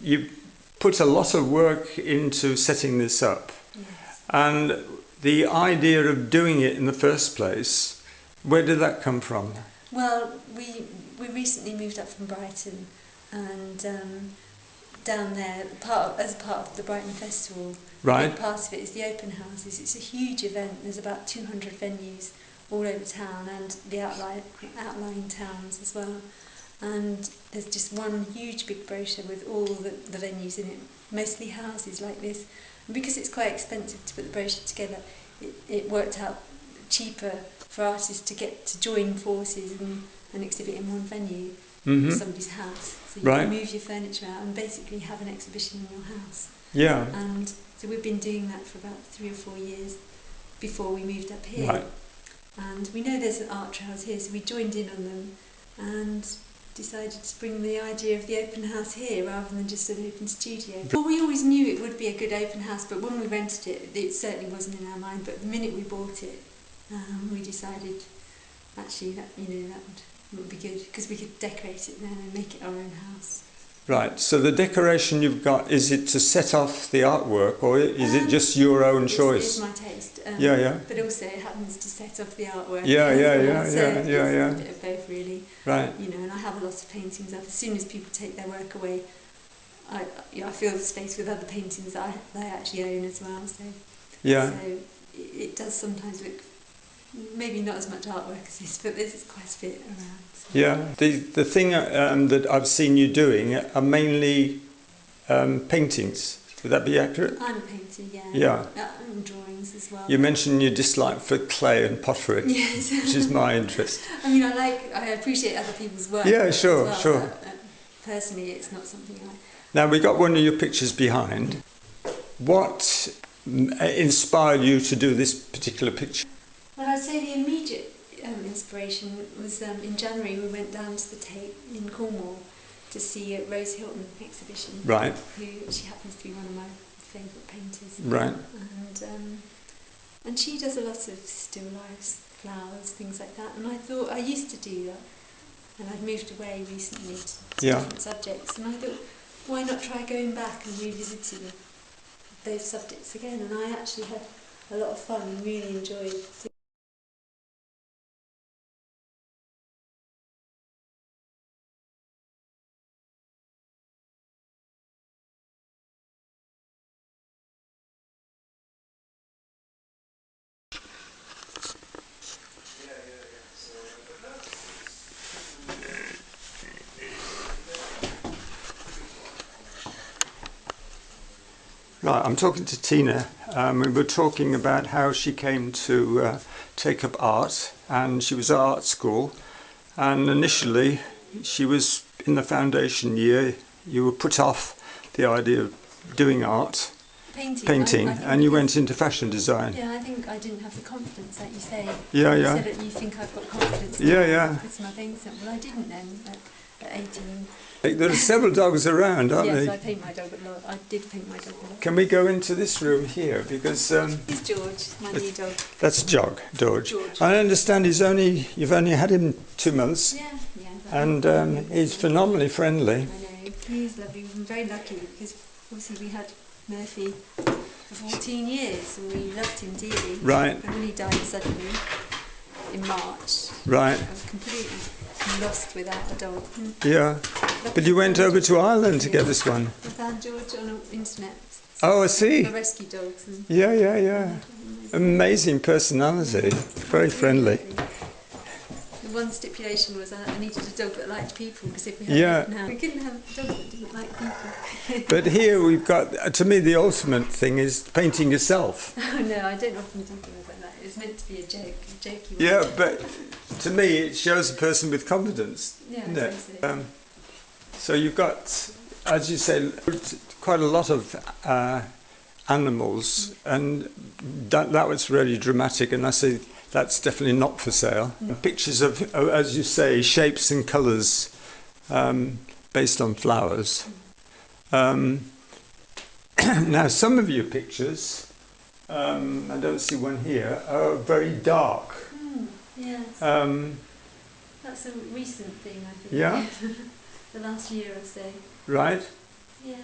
you put a lot of work into setting this up. Yes. And the idea of doing it in the first place, where did that come from? Well, we recently moved up from Brighton, and down there, as part of the Brighton Festival, Right. a big part of it is the open houses. It's a huge event. There's about 200 venues all over town and the outlying towns as well. And there's just one huge big brochure with all the venues in it, mostly houses like this. And because it's quite expensive to put the brochure together, it worked out cheaper for artists to join forces and exhibit in one venue, somebody's house. So you can move your furniture out and basically have an exhibition in your house. Yeah. And so we've been doing that for about 3 or 4 years before we moved up here. Right. And we know there's art trails here, so we joined in on them and decided to bring the idea of the open house here rather than just an open studio. Well, we always knew it would be a good open house, but when we rented it, it certainly wasn't in our mind. But the minute we bought it, we decided actually that would be good, because we could decorate it then and make it our own house. Right, so the decoration you've got, is it to set off the artwork, or is it just your own choice? It's my taste. Yeah. But also it happens to set off the artwork. Yeah. It's a bit of both, really. Right. And I have a lot of paintings up. As soon as people take their work away, I fill the space with other paintings that I actually own as well. So it does sometimes look maybe not as much artwork as this, but there's quite a bit around. So. Yeah, the thing that I've seen you doing are mainly paintings. Would that be accurate? I'm a painter, yeah. Yeah. And drawings as well. You mentioned your dislike for clay and pottery, yes. which is my interest. I mean, I appreciate other people's work. Yeah, sure, as well, sure. But, personally, it's not something I... Now, we got one of your pictures behind. What inspired you to do this particular picture? Well, I'd say the immediate inspiration was in January we went down to the Tate in Cornwall to see a Rose Hilton exhibition. Right. She happens to be one of my favourite painters. Right. And she does a lot of still lifes, flowers, things like that. And I thought I used to do that, and I'd moved away recently to different subjects. And I thought, why not try going back and revisiting those subjects again? And I actually had a lot of fun and really enjoyed. Right, I'm talking to Tina. We were talking about how she came to take up art, and she was at art school, and initially she was in the foundation year. You were put off the idea of doing art, painting, and you went into fashion design. Yeah, I think I didn't have the confidence, like you say. Yeah. You said that you think I've got confidence. Yeah. With my painting. Well, I didn't then at 18. There are several dogs around, aren't yes, there? I paint my dog a lot. I did paint my dog a lot. Can we go into this room here? Because he's George, my new dog. That's George. I understand you've only had him 2 months. Yeah. And he's phenomenally friendly. I know, he's lovely. We've been very lucky because obviously we had Murphy for 14 years and we loved him dearly. Right. And when he died suddenly in March, right. I was completely lost without a dog. Yeah. But you went over to Ireland to get this one. I found George on the internet. Oh, I see. The rescue dogs. And yeah. Amazing personality. Very friendly. The one stipulation was I needed a dog that liked people, because if we had now, we couldn't have a dog that didn't like people. But here we've got, to me, the ultimate thing is painting yourself. Oh no, I don't often do things like that. It was meant to be a jokey one. Yeah, but to me it shows a person with confidence. Yeah, isn't it? so. So you've got, as you say, quite a lot of animals, and that was really dramatic, and I say that's definitely not for sale. Pictures of, as you say, shapes and colours based on flowers. Now some of your pictures, I don't see one here, are very dark. Yes. That's a recent thing, I think. Yeah? The last year or so. Right. Yeah.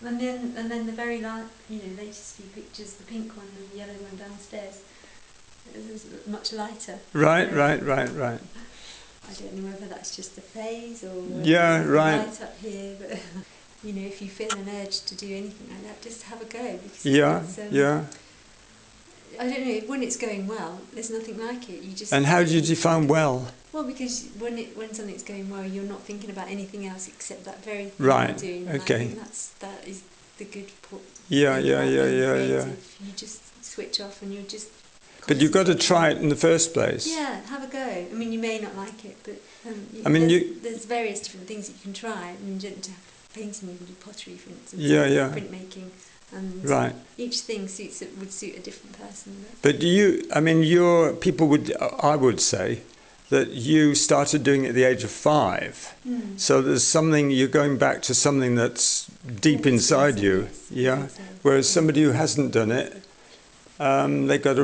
And then the very latest few pictures, the pink one and the yellow one downstairs, is much lighter. Right, So right. I don't know whether that's just a phase or whether Yeah, it's right. light up here, but if you feel an urge to do anything like that, just have a go. Because Yeah, it's, yeah. I don't know, when it's going well, there's nothing like it. You just. And how do you define well? Well, because when something's going well, you're not thinking about anything else except that very thing Right, you're doing. And okay. I think that is the good Yeah, thing yeah, about yeah, being yeah, creative. yeah. You just switch off and you're just. But you've got to try it in the first place. Yeah, have a go. I mean, you may not like it, but there's various different things that you can try. I mean, you don't have painting, you can do pottery, for instance. Yeah, yeah. Printmaking. And right. Each thing would suit a different person. But I would say that you started doing it at the age of 5. So there's something, you're going back to something that's deep inside you. Yes, Yeah. so. Whereas somebody who hasn't done it, they've got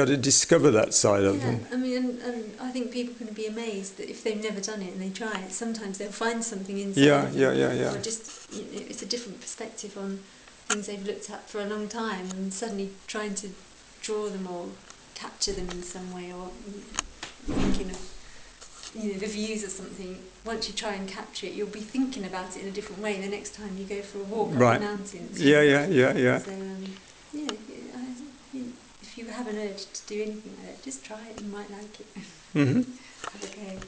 to discover that side of them. I mean, and I think people can be amazed that if they've never done it and they try it, sometimes they'll find something inside of them. Yeah. Or just, it's a different perspective on things they've looked at for a long time, and suddenly trying to draw them or capture them in some way, or thinking of the views or something. Once you try and capture it, you'll be thinking about it in a different way the next time you go for a walk up the mountains. Yeah. So if you have an urge to do anything like that, just try it. You might like it. Mm-hmm. Have a go.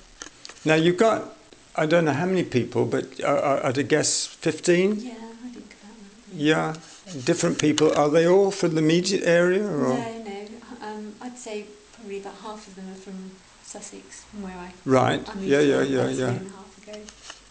Now you've got, I don't know how many people, but I'd guess 15? Yeah, I think about that. Yeah, different people. Are they all from the immediate area? Or? No. I'd say probably about half of them are from Sussex, from where I Right. I moved Yeah. a year and a half ago,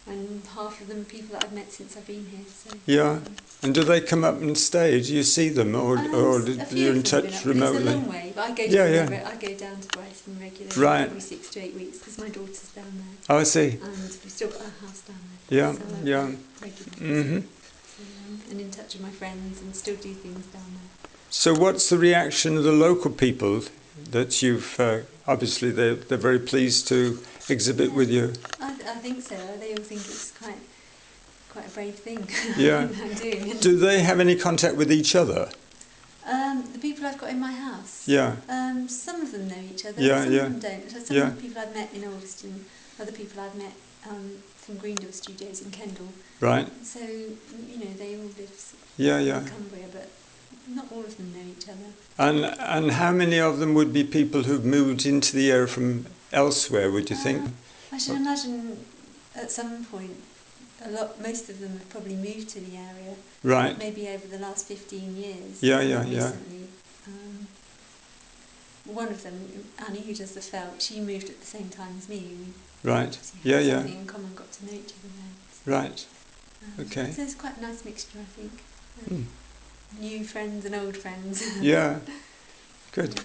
and half of them are people that I've met since I've been here. So yeah. And do they come up and stay? Do you see them, or you're in touch remotely? It's a long way, but I go I go down to Brighton regularly every 6 to 8 weeks because my daughter's down there. Oh, I see. And we've still got a house down there. Yeah, so yeah. Regularly. So, and in touch with my friends and still do things down there. So what's the reaction of the local people that you've, obviously they're very pleased to exhibit with you? I think so. They all think it's quite a brave thing. Yeah. I'm doing. Do they have any contact with each other? The people I've got in my house. Yeah. Some of them know each other. Yeah, some yeah. of them don't. So some of the people I've met in Ulverston, other people I've met from Greendale Studios in Kendal. Right. So they all live in Cumbria, but not all of them know each other. And how many of them would be people who've moved into the area from elsewhere, would you think? I should imagine at some point most of them have probably moved to the area. Right. Maybe over the last 15 years. Yeah. Recently. One of them, Annie, who does the felt, she moved at the same time as me. Right. We had something in common, got to know each other then. Right. Okay. So it's quite a nice mixture, I think. New friends and old friends. Yeah. Good.